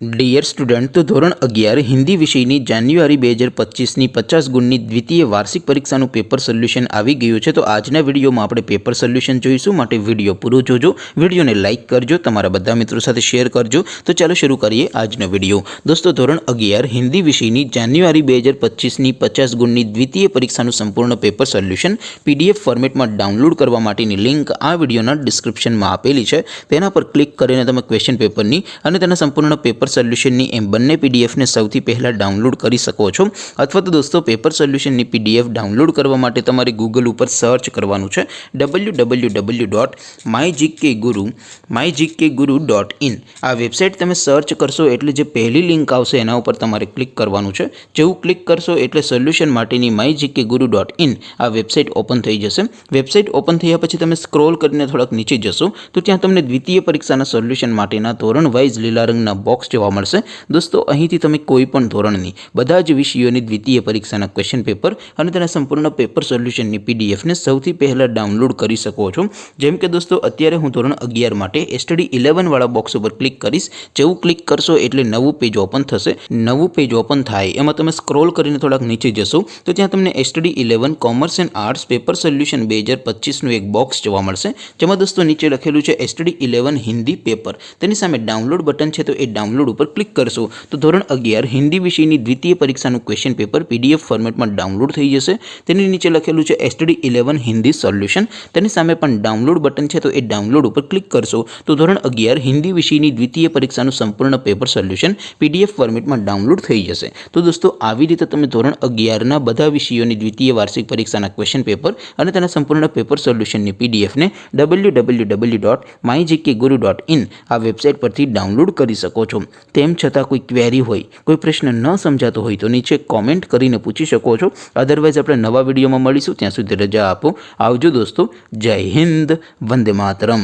Dear student, તો ધોરણ 11 હિન્દી વિષયની જાન્યુઆરી 2025ની 50 ગુણની દ્વિતીય વાર્ષિક પરીક્ષાનું પેપર સોલ્યુશન આવી ગયું છે। તો આજના વિડીયોમાં આપણે પેપર સોલ્યુશન જોઈશું, માટે વિડીયો પૂરો જોજો, વિડીયોને લાઇક કરજો, તમારા બધા મિત્રો સાથે શેર કરજો। તો ચાલો શરૂ કરીએ આજનો વિડીયો। દોસ્તો, ધોરણ 11 હિન્દી વિષયની જાન્યુઆરી 2025ની 50 ગુણની દ્વિતીય પરીક્ષાનું સંપૂર્ણ પેપર સોલ્યુશન PDF ફોર્મેટમાં ડાઉનલોડ કરવા માટેની લિંક આ વિડીયોના ડિસ્ક્રિપ્શનમાં આપેલી છે। તેના પર ક્લિક કરીને તમે ક્વેશ્ચન પેપરની અને તેના સંપૂર્ણ પેપર સોલ્યુશનની એમ બંને પીડીએફને સૌથી પહેલાં ડાઉનલોડ કરી શકો છો। અથવા તો દોસ્તો, પેપર સોલ્યુશનની PDF ડાઉનલોડ કરવા માટે તમારે ગૂગલ ઉપર સર્ચ કરવાનું છે www.mygkguru.in। આ વેબસાઇટ તમે સર્ચ કરશો એટલે જે પહેલી લિંક આવશે એના ઉપર તમારે ક્લિક કરવાનું છે। જેવું ક્લિક કરશો એટલે સોલ્યુશન માટેની mygkguru.in આ વેબસાઇટ ઓપન થઈ જશે। વેબસાઇટ ઓપન થયા પછી તમે સ્ક્રોલ કરીને થોડાક નીચે જશો તો ત્યાં તમને દ્વિતીય પરીક્ષાના સોલ્યુશન માટેના ધોરણ વાઇઝ લીલા રંગના બોક્સ જોવા મળશે। દોસ્તો, અહીંથી તમે કોઈ પણ ધોરણની બધા જ વિષયોની દ્વિતીય પરીક્ષાના ક્વેશ્ચન પેપર અને તેના સંપૂર્ણ પેપર સોલ્યુશનની પીડીએફને સૌથી પહેલાં ડાઉનલોડ કરી શકો છો। જેમ કે દોસ્તો, અત્યારે હું ધોરણ 11 માટે સ્ટડી 11 વાળા બોક્સ ઉપર ક્લિક કરીશ। જેવું ક્લિક કરશો એટલે નવું પેજ ઓપન થશે। નવું પેજ ઓપન થાય એમાં તમે સ્ક્રોલ કરીને થોડાક નીચે જશો તો ત્યાં તમને study 11 commerce and arts paper solution 2025નું એક બોક્સ જોવા મળશે। જેમાં દોસ્તો નીચે લખેલું છે સ્ટડી 11 હિન્દી પેપર। તેની સામે ડાઉનલોડ બટન છે, તો એ ડાઉનલોડ ઉપર ક્લિક કરશો તો ધોરણ 11 હિન્દી વિષયની દ્વિતીય પરીક્ષાનું ક્વેશ્ચન પેપર PDF ફોર્મેટમાં ડાઉનલોડ થઈ જશે। તેની નીચે લખેલું છે સ્ટડી 11 હિન્દી સોલ્યુશન। તેની સામે પણ ડાઉનલોડ બટન છે, તો એ ડાઉનલોડ ઉપર ક્લિક કરશો તો ધોરણ 11 હિન્દી વિષયની દ્વિતીય પરીક્ષાનું સંપૂર્ણ પેપર સોલ્યુશન PDF ફોર્મેટમાં ડાઉનલોડ થઈ જશે। તો દોસ્તો, આવી રીતે તમે ધોરણ 11ના બધા વિષયોની દ્વિતીય વાર્ષિક પરીક્ષાના ક્વેશ્ચન પેપર અને તેના સંપૂર્ણ પેપર સોલ્યુશનની PDFને www.mygkguru.in આ વેબસાઇટ પરથી ડાઉનલોડ કરી શકો છો। તેમ છતાં કોઈ ક્વેરી હોય, કોઈ પ્રશ્ન ન સમજાતો હોય તો નીચે કોમેન્ટ કરીને પૂછી શકો છો। અધરવાઇઝ આપણે નવા વિડીયોમાં મળીશું, ત્યાં સુધી રજા આપો। આવજો દોસ્તો, જય હિન્દ, વંદે માતરમ।